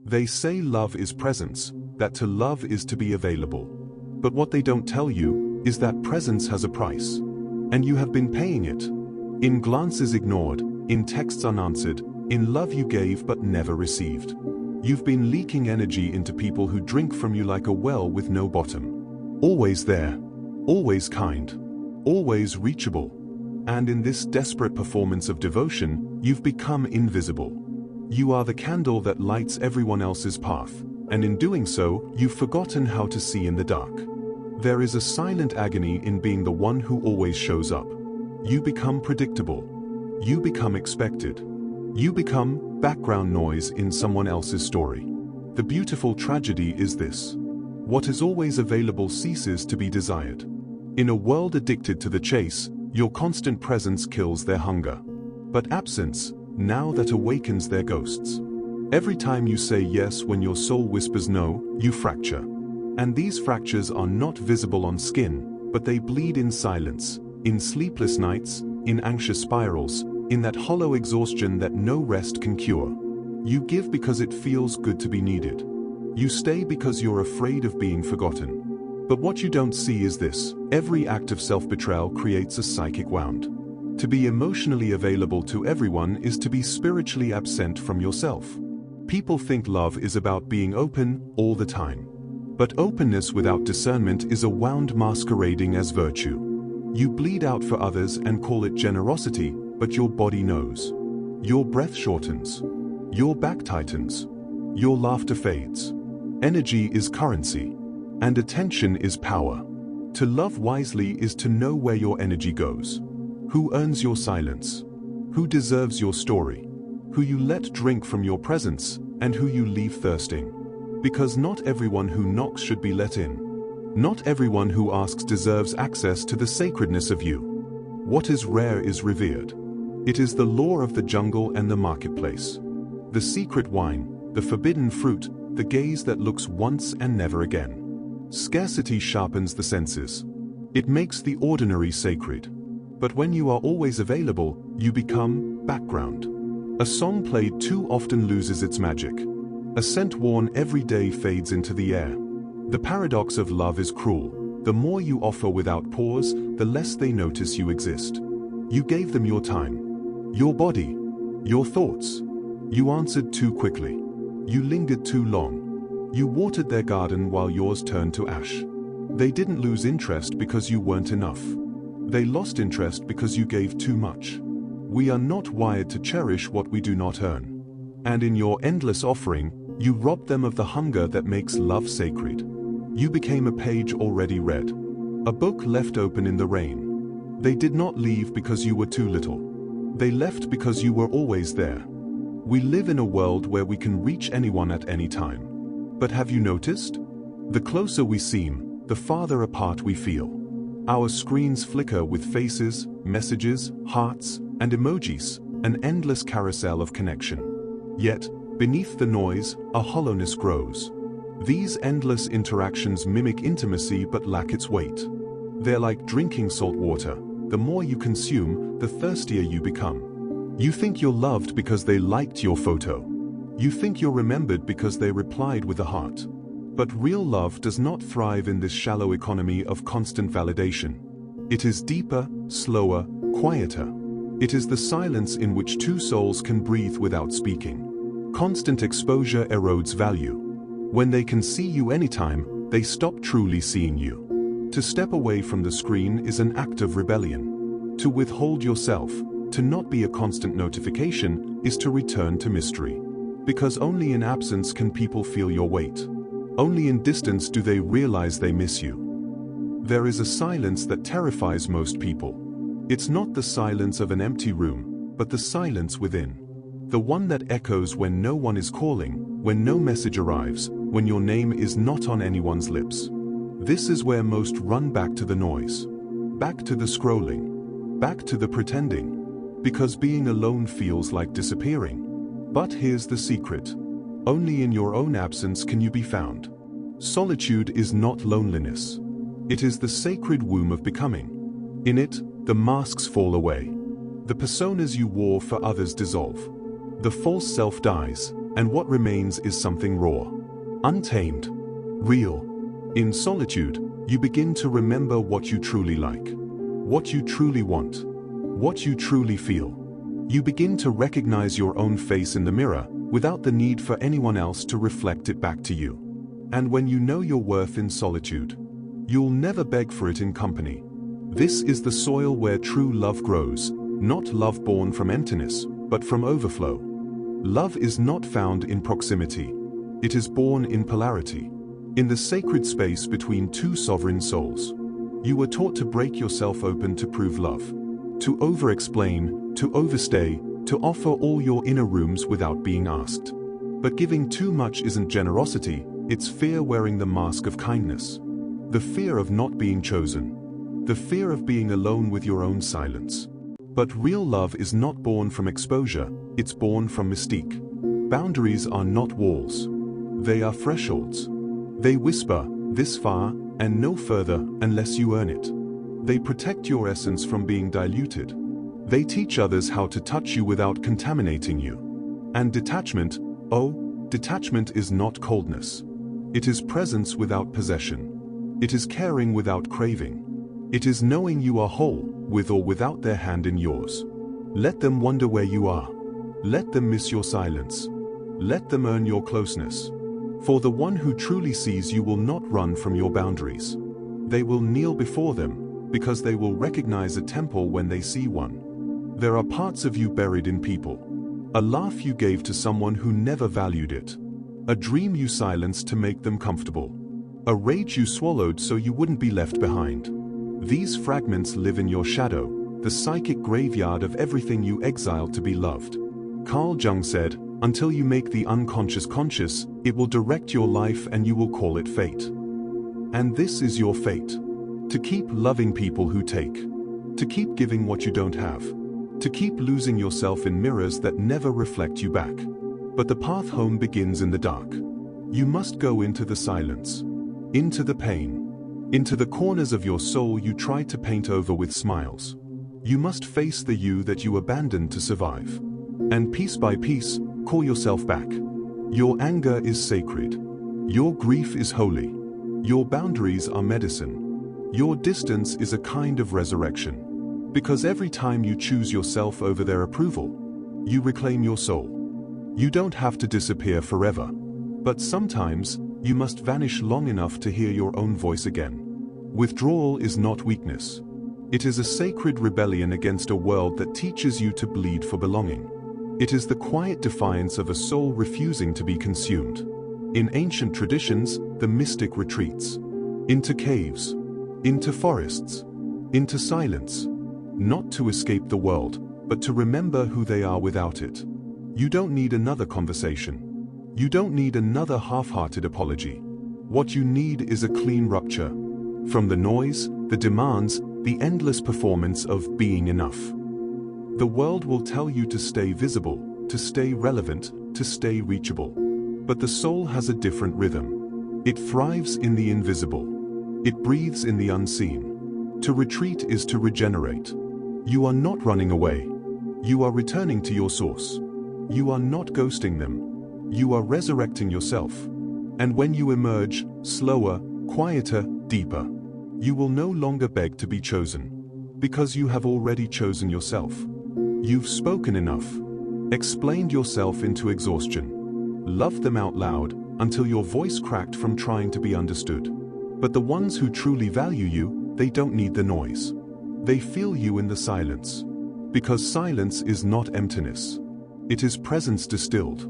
They say love is presence, that to love is to be available. But what they don't tell you is that presence has a price. And you have been paying it. In glances ignored, in texts unanswered, in love you gave but never received. You've been leaking energy into people who drink from you like a well with no bottom. Always there, always kind, always reachable. And in this desperate performance of devotion, you've become invisible. You are the candle that lights everyone else's path, and in doing so, you've forgotten how to see in the dark. There is a silent agony in being the one who always shows up. You become predictable. You become expected. You become background noise in someone else's story. The beautiful tragedy is this: what is always available ceases to be desired. In a world addicted to the chase, your constant presence kills their hunger. But absence, now that awakens their ghosts. Every time you say yes when your soul whispers no, you fracture. And these fractures are not visible on skin, but they bleed in silence, in sleepless nights, in anxious spirals, in that hollow exhaustion that no rest can cure. You give because it feels good to be needed. You stay because you're afraid of being forgotten. But what you don't see is this: every act of self-betrayal creates a psychic wound. To be emotionally available to everyone is to be spiritually absent from yourself. People think love is about being open all the time. But openness without discernment is a wound masquerading as virtue. You bleed out for others and call it generosity, but your body knows. Your breath shortens. Your back tightens. Your laughter fades. Energy is currency. And attention is power. To love wisely is to know where your energy goes. Who earns your silence? Who deserves your story? Who you let drink from your presence, and who you leave thirsting. Because not everyone who knocks should be let in. Not everyone who asks deserves access to the sacredness of you. What is rare is revered. It is the law of the jungle and the marketplace. The secret wine, the forbidden fruit, the gaze that looks once and never again. Scarcity sharpens the senses. It makes the ordinary sacred. But when you are always available, you become background. A song played too often loses its magic. A scent worn every day fades into the air. The paradox of love is cruel. The more you offer without pause, the less they notice you exist. You gave them your time, your body, your thoughts. You answered too quickly. You lingered too long. You watered their garden while yours turned to ash. They didn't lose interest because you weren't enough. They lost interest because you gave too much. We are not wired to cherish what we do not earn. And in your endless offering, you robbed them of the hunger that makes love sacred. You became a page already read. A book left open in the rain. They did not leave because you were too little. They left because you were always there. We live in a world where we can reach anyone at any time. But have you noticed? The closer we seem, the farther apart we feel. Our screens flicker with faces, messages, hearts, and emojis, an endless carousel of connection. Yet, beneath the noise, a hollowness grows. These endless interactions mimic intimacy but lack its weight. They're like drinking salt water. The more you consume, the thirstier you become. You think you're loved because they liked your photo. You think you're remembered because they replied with a heart. But real love does not thrive in this shallow economy of constant validation. It is deeper, slower, quieter. It is the silence in which two souls can breathe without speaking. Constant exposure erodes value. When they can see you anytime, they stop truly seeing you. To step away from the screen is an act of rebellion. To withhold yourself, to not be a constant notification, is to return to mystery. Because only in absence can people feel your weight. Only in distance do they realize they miss you. There is a silence that terrifies most people. It's not the silence of an empty room, but the silence within. The one that echoes when no one is calling, when no message arrives, when your name is not on anyone's lips. This is where most run back to the noise, back to the scrolling, back to the pretending, because being alone feels like disappearing. But here's the secret. Only in your own absence can you be found. Solitude is not loneliness. It is the sacred womb of becoming. In it, the masks fall away. The personas you wore for others dissolve. The false self dies, and what remains is something raw, untamed, real. In solitude, you begin to remember what you truly like, what you truly want, what you truly feel. You begin to recognize your own face in the mirror without the need for anyone else to reflect it back to you. And when you know your worth in solitude, you'll never beg for it in company. This is the soil where true love grows, not love born from emptiness, but from overflow. Love is not found in proximity. It is born in polarity, in the sacred space between two sovereign souls. You were taught to break yourself open to prove love, to over-explain, to overstay, to offer all your inner rooms without being asked. But giving too much isn't generosity, it's fear wearing the mask of kindness. The fear of not being chosen. The fear of being alone with your own silence. But real love is not born from exposure, it's born from mystique. Boundaries are not walls. They are thresholds. They whisper, this far, and no further, unless you earn it. They protect your essence from being diluted. They teach others how to touch you without contaminating you. And detachment, detachment is not coldness. It is presence without possession. It is caring without craving. It is knowing you are whole, with or without their hand in yours. Let them wonder where you are. Let them miss your silence. Let them earn your closeness. For the one who truly sees you will not run from your boundaries. They will kneel before them, because they will recognize a temple when they see one. There are parts of you buried in people. A laugh you gave to someone who never valued it. A dream you silenced to make them comfortable. A rage you swallowed so you wouldn't be left behind. These fragments live in your shadow, the psychic graveyard of everything you exiled to be loved. Carl Jung said, until you make the unconscious conscious, it will direct your life and you will call it fate. And this is your fate. To keep loving people who take. To keep giving what you don't have. To keep losing yourself in mirrors that never reflect you back. But the path home begins in the dark. You must go into the silence. Into the pain. Into the corners of your soul you tried to paint over with smiles. You must face the you that you abandoned to survive. And piece by piece, call yourself back. Your anger is sacred. Your grief is holy. Your boundaries are medicine. Your distance is a kind of resurrection. Because every time you choose yourself over their approval, you reclaim your soul. You don't have to disappear forever. But sometimes, you must vanish long enough to hear your own voice again. Withdrawal is not weakness. It is a sacred rebellion against a world that teaches you to bleed for belonging. It is the quiet defiance of a soul refusing to be consumed. In ancient traditions, the mystic retreats. Into caves. Into forests. Into silence. Not to escape the world, but to remember who they are without it. You don't need another conversation. You don't need another half-hearted apology. What you need is a clean rupture. From the noise, the demands, the endless performance of being enough. The world will tell you to stay visible, to stay relevant, to stay reachable. But the soul has a different rhythm. It thrives in the invisible. It breathes in the unseen. To retreat is to regenerate. You are not running away. You are returning to your source. You are not ghosting them. You are resurrecting yourself. And when you emerge, slower, quieter, deeper, you will no longer beg to be chosen. Because you have already chosen yourself. You've spoken enough. Explained yourself into exhaustion. Loved them out loud, until your voice cracked from trying to be understood. But the ones who truly value you, they don't need the noise. They feel you in the silence. Because silence is not emptiness. It is presence distilled.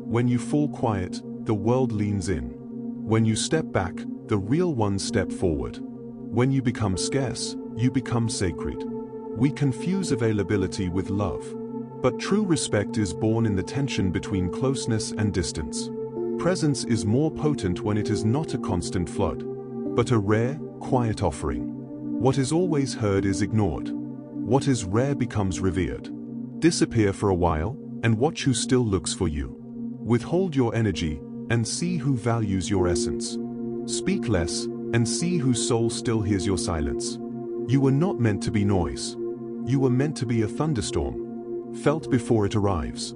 When you fall quiet, the world leans in. When you step back, the real ones step forward. When you become scarce, you become sacred. We confuse availability with love. But true respect is born in the tension between closeness and distance. Presence is more potent when it is not a constant flood, but a rare, quiet offering. What is always heard is ignored. What is rare becomes revered. Disappear for a while, and watch who still looks for you. Withhold your energy, and see who values your essence. Speak less, and see whose soul still hears your silence. You were not meant to be noise. You were meant to be a thunderstorm, felt before it arrives.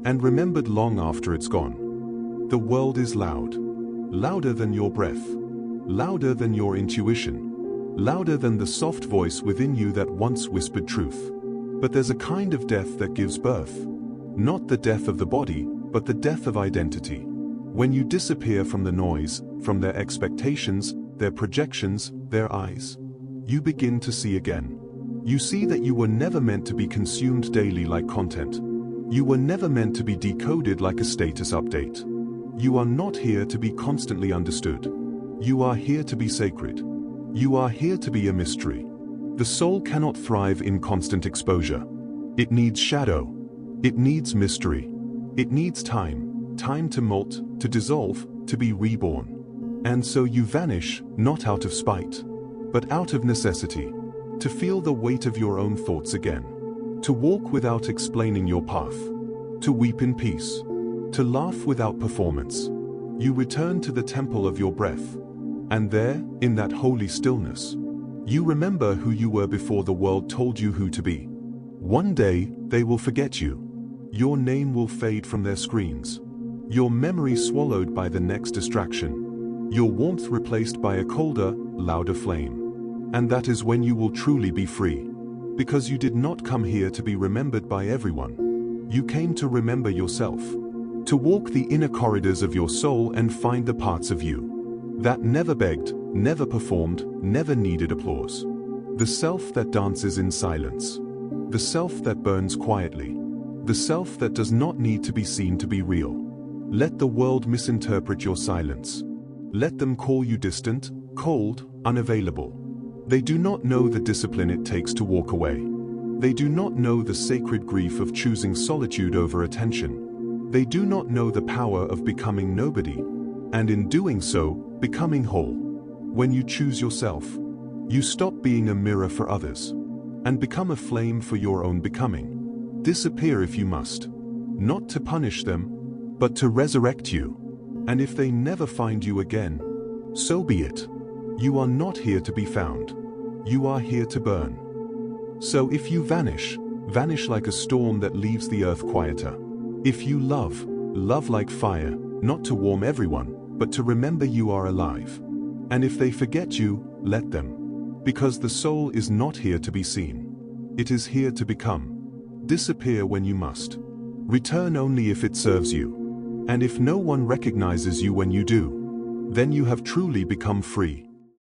and remembered long after it's gone. The world is loud. Louder than your breath. Louder than your intuition. Louder than the soft voice within you that once whispered truth. But there's a kind of death that gives birth. Not the death of the body, but the death of identity. When you disappear from the noise, from their expectations, their projections, their eyes, you begin to see again. You see that you were never meant to be consumed daily like content. You were never meant to be decoded like a status update. You are not here to be constantly understood. You are here to be sacred. You are here to be a mystery. The soul cannot thrive in constant exposure. It needs shadow. It needs mystery. It needs time to molt, to dissolve, to be reborn. And so you vanish, not out of spite, but out of necessity, to feel the weight of your own thoughts again, to walk without explaining your path, to weep in peace, to laugh without performance. You return to the temple of your breath, and there, in that holy stillness, you remember who you were before the world told you who to be. One day, they will forget you. Your name will fade from their screens. Your memory swallowed by the next distraction. Your warmth replaced by a colder, louder flame. And that is when you will truly be free. Because you did not come here to be remembered by everyone. You came to remember yourself. To walk the inner corridors of your soul and find the parts of you that never begged, never performed, never needed applause. The self that dances in silence. The self that burns quietly. The self that does not need to be seen to be real. Let the world misinterpret your silence. Let them call you distant, cold, unavailable. They do not know the discipline it takes to walk away. They do not know the sacred grief of choosing solitude over attention. They do not know the power of becoming nobody, and in doing so, becoming whole. When you choose yourself, you stop being a mirror for others, and become a flame for your own becoming. Disappear if you must, not to punish them, but to resurrect you. And if they never find you again, so be it. You are not here to be found. You are here to burn. So if you vanish, vanish like a storm that leaves the earth quieter. If you love, love like fire, not to warm everyone, but to remember you are alive. And if they forget you, let them. Because the soul is not here to be seen. It is here to become. Disappear when you must. Return only if it serves you. And if no one recognizes you when you do, then you have truly become free.